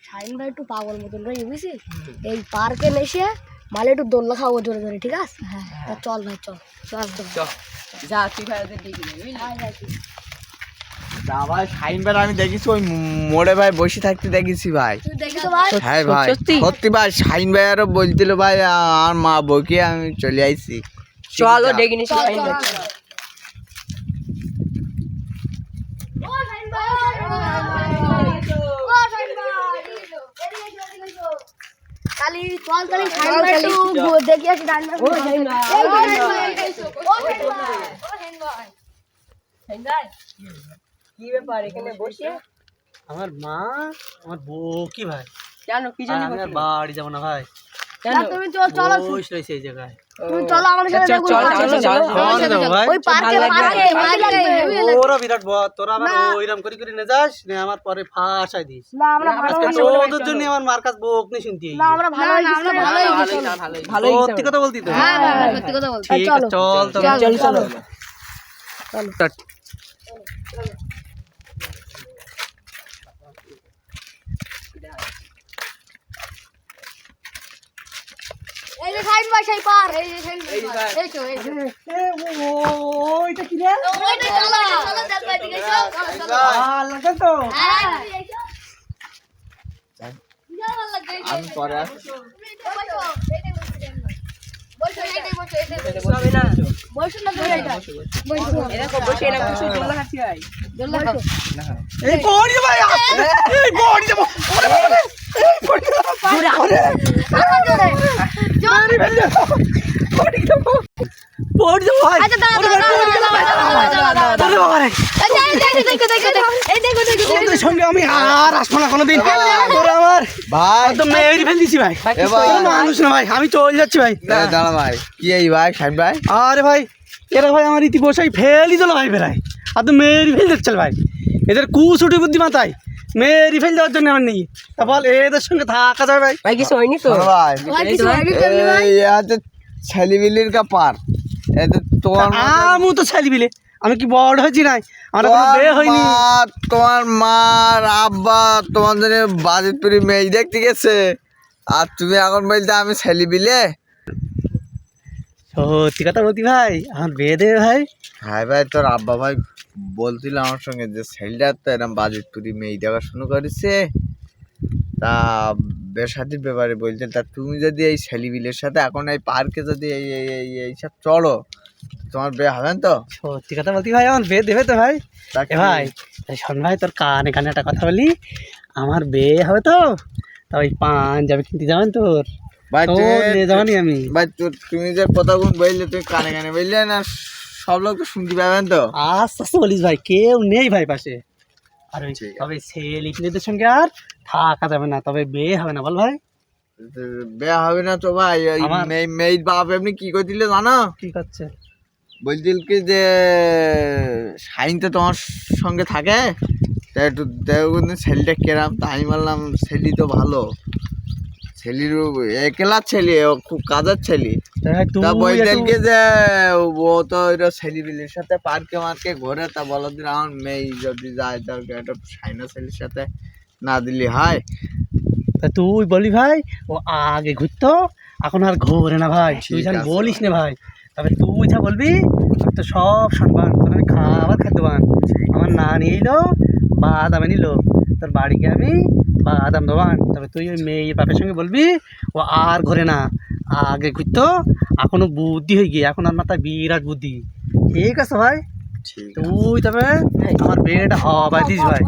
শাহিন ভাই একটু পাগল মতন রয়ে বুঝছি এই পার্কে এসে মালে একটু দোল্লা খাবো জোরে জোরে, ঠিক আছে? হ্যাঁ চল ভাই চল চল চল যা তুই ভাই দেখি যা ভাই শাহিন ভাই আমি দেখেছি ওই মোড়ে ভাই বসে থাকতে দেখেছি ভাই। তুই দেখিস ভাই? হ্যাঁ ভাই সত্যি ভাই শাহিন ভাই আরো বলছিল ভাই আর মা বকে আমি চলে আইছি। চলো ডেকে নিছি চল, শাহিন চল, ভাই। চল। ও শাহিন ভাই, ও শাহিন ভাই, এদিকে এসো। কালি চল কালি শাহিন ভাই একটু দেখি আসি ডান ভাই। ও শাহিন ভাই, এই তো শাহিন ভাই, এই তো। ও শাহিন ভাই, ও শাহিন ভাই। শাহিন ভাই কি ব্যাপার এখানে বসে? আমার মা আমার বউ কি ভাই কেন কি জানি আমি আর বাড়ি যাবো না ভাই। কেন না, তুমি চলো বসে রয়েছে এই জায়গায়। তুমি চলো আমাদের সাথে দেখো ভাই ওই পার্কে ওরা বিরাট বদ, তোরা আবার ওইরকম করে করে নে যাস না আমার পরে ফাঁসাই দিস। না আমরা ভালো আজকে তোদের জন্য আমার মার কাছে বউক নি শুনতে না আমরা ভালো ভালোই সত্যি কথা বলতি তো? হ্যাঁ ভাই সত্যি কথা বলছি। ঠিক আছে চল চল চলো এই যে শাহিন ভাই সেই পার, এই যে শাহিন ভাই এই তো এই তো ওইটা কি রে? ওইটাই চলো চলো দেখ ভাই দিকে চলো চলো লাগা তো হ্যাঁ এই তো ভালো লাগে আমি পরে আসছি। বসো এইটাই বসো এইটাই সবে না বসো না ধরে এটা বসো এরকম বসে না কিছু দোলা খাচ্ছি ভাই দোল্লা খাও এই পড়ি যা ভাই এই পড়ি যাব ওরে বাবা রে এই পড়ি যা ওরে আরো জোরে জোরে পড়ি যাব পড়ি যাব ভাই আচ্ছা দাঁড়া ওরে বাবা রে এই দেখো তোদের সঙ্গে আমি আর আসবো না কোনোদিন। তোরা আমার ভাই একদম মেয়েরই ফেল দিছি ভাই। এবার তোরা মানুষ না ভাই, আমি চলে যাচ্ছি ভাই। দাঁড়া ভাই কি এই ভাই শাহিন ভাই আরে ভাই এরা ভাই আমার ইতি বসাই ফেলই দিল ভাই বেড়ায় আর তো মেয়েরই ফেল দিচ্ছিল ভাই। এদের কুছুটি বুদ্ধি মাথায় মেয়েরই ফেল দেওয়ার জন্য আমার নেই। তা বল এদের সঙ্গে থাকা যায় ভাই? ভাই কিছু হয়নি তো? শোনো ভাই ভাই কিছু হয়নি তো ভাই এই আছে ছেলেবিলির কা পার এতে তোমার আমু তো ছেলে বিলে আমি কি বড় হয়েছি নাই আমার কোনো বিয়ে হয়নি। তোমার মার আব্বা তোমাদের বাজিতপুরি মেয়ে দেখতে গেছে আর তুমি এখন বলতে আমি ছেলেবিলে। সত্যি কথা বলতি ভাই আমার বিয়ে দেবে ভাই? হ্যাঁ ভাই তোর আব্বা ভাই বলছিল আমার সঙ্গে যে ছেলেটা তো এরকম বাজিতপুরি মেয়ে দেখাশুনো করেছে তা বেশাদির ব্যাপারে বলছে তা তুমি যদি এই ছেলেবিলের সাথে এখন এই পার্কে যদি এইসব চলো তোমার বিয়ে হবে না তো? সত্যি কথা বলতি ভাই আমার বিয়ে দেবে তো ভাই? তা এ ভাই তাই শোন ভাই তোর কানে কানে একটা কথা বলি আমার বিয়ে হবে তো তা ওই পাঞ্জাবি কিনতে যাবেন তোর ভাই তো নিয়ে যাবানি আমি। ভাই তুমি যে কথাগুলো বললে তুমি কানে কানে বললে না সব লোক তো শুনতে পাবেন তো? আস্তে আস্তে বলিস ভাই কেউ নেই ভাই পাশে। আর ওই ঠিক আছে। তবে ছেলেপিলেদের সঙ্গে আর থাকা যাবে না, তবে বিয়ে হবে না বল ভাই? বিয়ে হবে না তো ভাই ওই আমার- মেয়ের বাপ এমনি কি করছিল জানো? কি করছে? বলছিল কি যে শাহিন তো তোমার সঙ্গে থাকে তা একটু দেখুন ছেলেটা কেরাম তা আমি বললাম ছেলে তো ভালো ছেলের একলা ছেলে ও খুব কাজের ছেলে তা ভাই তুই তা বলতেন একটু- কি যে ও তো ওইটা ছেলেপিলের সাথে পার্কে মার্কে ঘোরে তা বলো দিন আমার মেয়ে যদি যায় তার একটা শাহিনা ছেলের সাথে না দিলে হয়। তা তুই বলি ভাই ও আগে ঘুরতো এখন আর ঘোরে না ভাই, তুই ঠিক যা আছে বলিস না ভাই। তবে তুই যা বলবি আমি তো সব শুনবান, তোর আমি খাবার খাদ্যবান। আমার না নিয়ে এলো বাদাম নিল তোর বাড়ি গিয়ে আমি বাদাম দেবান। তবে তুই ওই মেয়ে বাপের সঙ্গে বলবি ও আর ঘোরে না আগে ঘুরতো এখনো বুদ্ধি হয়ে গিয়ে এখন আর মাথায় বিরাট বুদ্ধি। ঠিক আছে ভাই ঠিক আছে। তুই তবে আমার বিয়েটা হওয়া দিস ভাই।